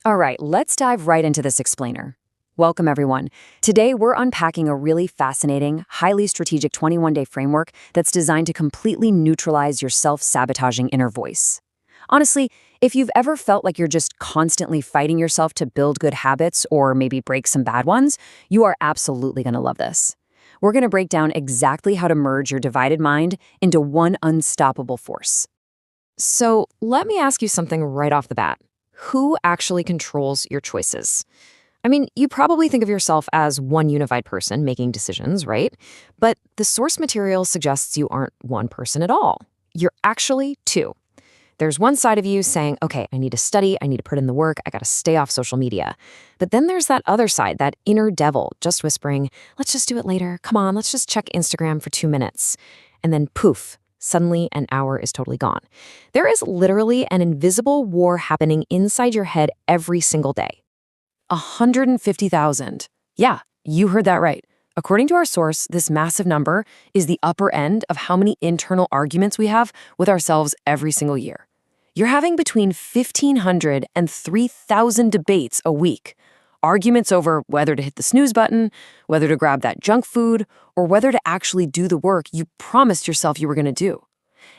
All right, let's dive right into this explainer. Welcome, everyone. Today, we're unpacking a really fascinating, highly strategic 21-day framework that's designed to completely neutralize your self-sabotaging inner voice. Honestly, if you've ever felt like you're just constantly fighting yourself to build good habits or maybe break some bad ones, you are absolutely going to love this. We're going to break down exactly how to merge your divided mind into one unstoppable force. So, let me ask you something right off the bat. Who actually controls your choices? I mean, you probably think of yourself as one unified person making decisions, right? But the source material suggests you aren't one person at all. You're actually two. There's one side of you saying, okay, I need to study, I need to put in the work, I gotta stay off social media. But then there's that other side, that inner devil, just whispering, let's just do it later. Come on, let's just check Instagram for 2 minutes. And then poof, suddenly an hour is totally gone. There is literally an invisible war happening inside your head every single day. 150,000. Yeah, you heard that right. According to our source, this massive number is the upper end of how many internal arguments we have with ourselves every single year. You're having between 1,500 and 3,000 debates a week. Arguments over whether to hit the snooze button, whether to grab that junk food, or whether to actually do the work you promised yourself you were going to do.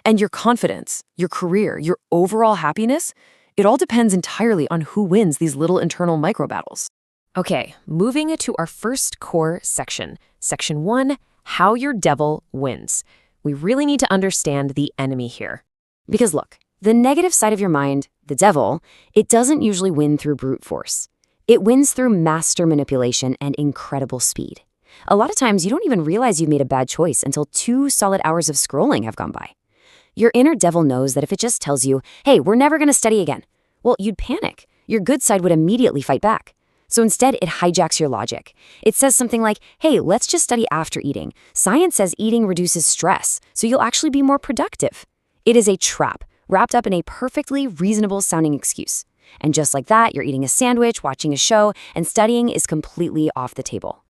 And your confidence, your career, your overall happiness, it all depends entirely on who wins these little internal micro battles. Okay, moving to our first core section. Section 1, how your devil wins. We really need to understand the enemy here. Because look, the negative side of your mind, the devil, it doesn't usually win through brute force. It wins through master manipulation and incredible speed. A lot of times you don't even realize you've made a bad choice until 2 solid hours of scrolling have gone by. Your inner devil knows that if it just tells you, hey, we're never going to study again, well, you'd panic. Your good side would immediately fight back. So instead, it hijacks your logic. It says something like, hey, let's just study after eating. Science says eating reduces stress, so you'll actually be more productive. It is a trap, wrapped up in a perfectly reasonable sounding excuse. And just like that, you're eating a sandwich, watching a show, and studying is completely off the table.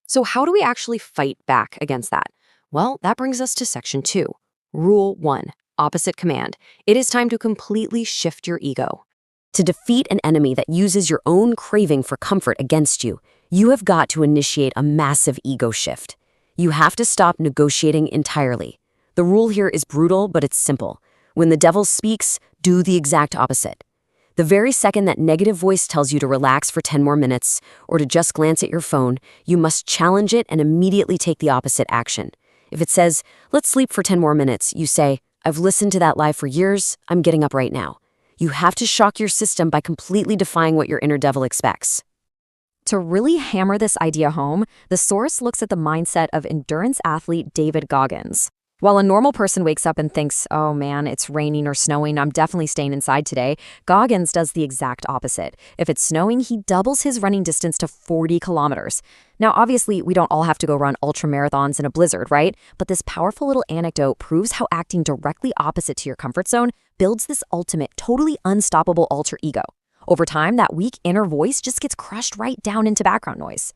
So how do we actually fight back against that? Well, that brings us to section 2. Rule 1, opposite command. It is time to completely shift your ego. To defeat an enemy that uses your own craving for comfort against you, you have got to initiate a massive ego shift. You have to stop negotiating entirely. The rule here is brutal, but it's simple. When the devil speaks, do the exact opposite. The very second that negative voice tells you to relax for 10 more minutes or to just glance at your phone, you must challenge it and immediately take the opposite action. If it says, let's sleep for 10 more minutes, you say, I've listened to that lie for years, I'm getting up right now. You have to shock your system by completely defying what your inner devil expects. To really hammer this idea home, the source looks at the mindset of endurance athlete David Goggins. While a normal person wakes up and thinks, oh man, it's raining or snowing, I'm definitely staying inside today, Goggins does the exact opposite. If it's snowing, he doubles his running distance to 40 kilometers. Now, obviously, we don't all have to go run ultra marathons in a blizzard, right? But this powerful little anecdote proves how acting directly opposite to your comfort zone builds this ultimate, totally unstoppable alter ego. Over time, that weak inner voice just gets crushed right down into background noise.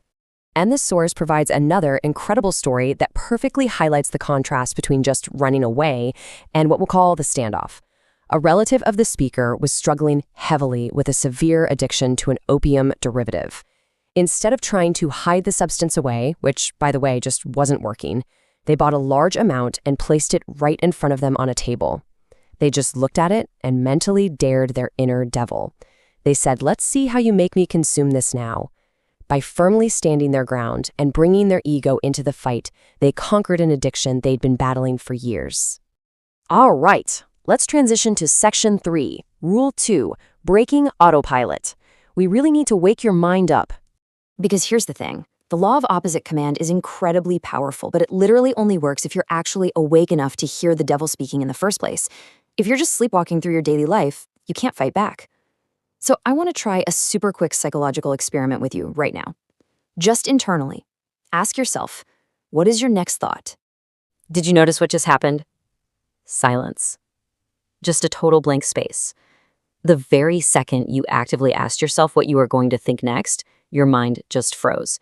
And this source provides another incredible story that perfectly highlights the contrast between just running away and what we'll call the standoff. A relative of the speaker was struggling heavily with a severe addiction to an opium derivative. Instead of trying to hide the substance away, which, by the way, just wasn't working, they bought a large amount and placed it right in front of them on a table. They just looked at it and mentally dared their inner devil. They said, let's see how you make me consume this now. By firmly standing their ground and bringing their ego into the fight, they conquered an addiction they'd been battling for years. All right, let's transition to section 3, rule 2, breaking autopilot. We really need to wake your mind up. Because here's the thing, the law of opposite command is incredibly powerful, but it literally only works if you're actually awake enough to hear the devil speaking in the first place. If you're just sleepwalking through your daily life, you can't fight back. So I want to try a super quick psychological experiment with you right now. Just internally, ask yourself, what is your next thought? Did you notice what just happened? Silence. Just a total blank space. The very second you actively asked yourself what you were going to think next, your mind just froze.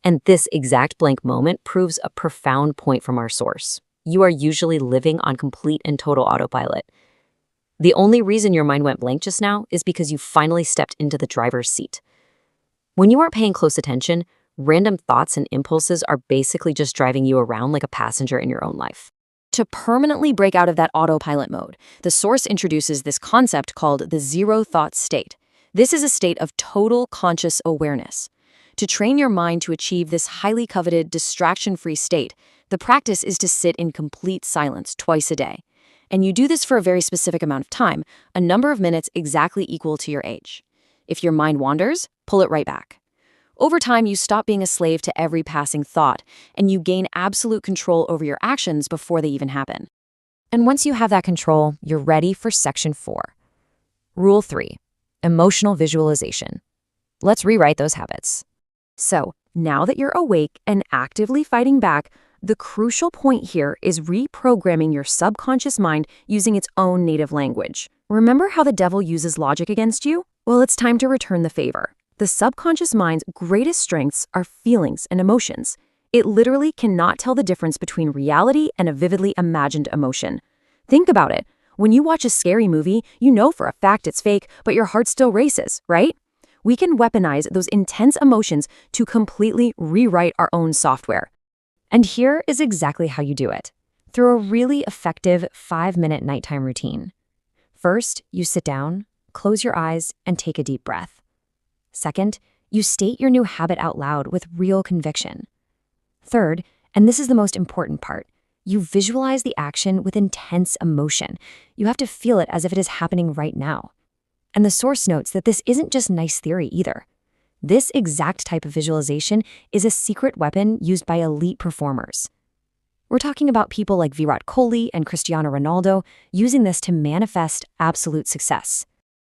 And this exact blank moment proves a profound point from our source. You are usually living on complete and total autopilot. The only reason your mind went blank just now is because you finally stepped into the driver's seat. When you aren't paying close attention, random thoughts and impulses are basically just driving you around like a passenger in your own life. To permanently break out of that autopilot mode, the source introduces this concept called the zero-thought state. This is a state of total conscious awareness. To train your mind to achieve this highly coveted, distraction-free state, the practice is to sit in complete silence twice a day. And you do this for a very specific amount of time, a number of minutes exactly equal to your age. If your mind wanders, pull it right back. Over time, you stop being a slave to every passing thought, and you gain absolute control over your actions before they even happen. And once you have that control, you're ready for Section 4. Rule 3. Emotional visualization. Let's rewrite those habits. So, now that you're awake and actively fighting back, the crucial point here is reprogramming your subconscious mind using its own native language. Remember how the devil uses logic against you? Well, it's time to return the favor. The subconscious mind's greatest strengths are feelings and emotions. It literally cannot tell the difference between reality and a vividly imagined emotion. Think about it. When you watch a scary movie, you know for a fact it's fake, but your heart still races, right? We can weaponize those intense emotions to completely rewrite our own software. And here is exactly how you do it. Through a really effective 5-minute nighttime routine. First, you sit down, close your eyes, and take a deep breath. Second, you state your new habit out loud with real conviction. Third, and this is the most important part, you visualize the action with intense emotion. You have to feel it as if it is happening right now. And the source notes that this isn't just nice theory either. This exact type of visualization is a secret weapon used by elite performers. We're talking about people like Virat Kohli and Cristiano Ronaldo using this to manifest absolute success.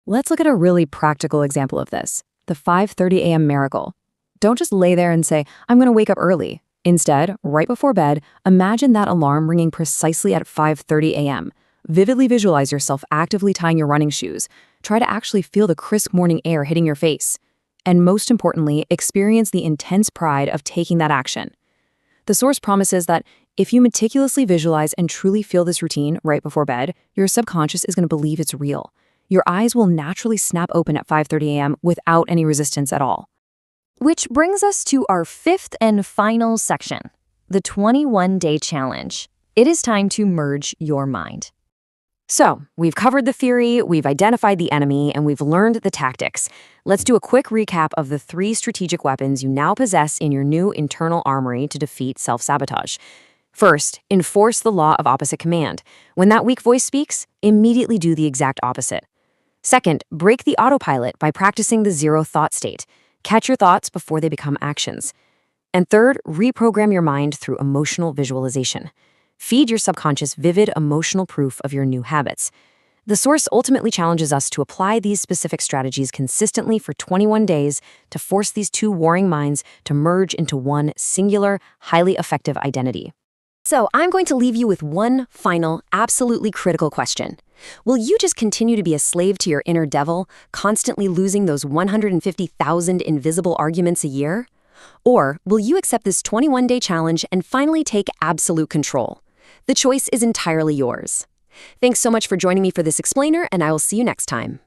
Let's look at a really practical example of this. The 5:30 a.m. miracle. Don't just lay there and say, I'm going to wake up early. Instead, right before bed, imagine that alarm ringing precisely at 5:30 a.m. Vividly visualize yourself actively tying your running shoes. Try to actually feel the crisp morning air hitting your face. And most importantly, experience the intense pride of taking that action. The source promises that if you meticulously visualize and truly feel this routine right before bed, your subconscious is going to believe it's real. Your eyes will naturally snap open at 5:30 a.m. without any resistance at all. Which brings us to our fifth and final section, the 21-day challenge. It is time to merge your mind. So, we've covered the theory, we've identified the enemy, and we've learned the tactics. Let's do a quick recap of the 3 strategic weapons you now possess in your new internal armory to defeat self-sabotage. First, enforce the law of opposite command. When that weak voice speaks, immediately do the exact opposite. Second, break the autopilot by practicing the zero-thought state. Catch your thoughts before they become actions. And third, reprogram your mind through emotional visualization. Feed your subconscious vivid emotional proof of your new habits. The source ultimately challenges us to apply these specific strategies consistently for 21 days to force these 2 warring minds to merge into one singular, highly effective identity. So I'm going to leave you with one final, absolutely critical question. Will you just continue to be a slave to your inner devil, constantly losing those 150,000 invisible arguments a year? Or will you accept this 21-day challenge and finally take absolute control? The choice is entirely yours. Thanks so much for joining me for this explainer, and I will see you next time.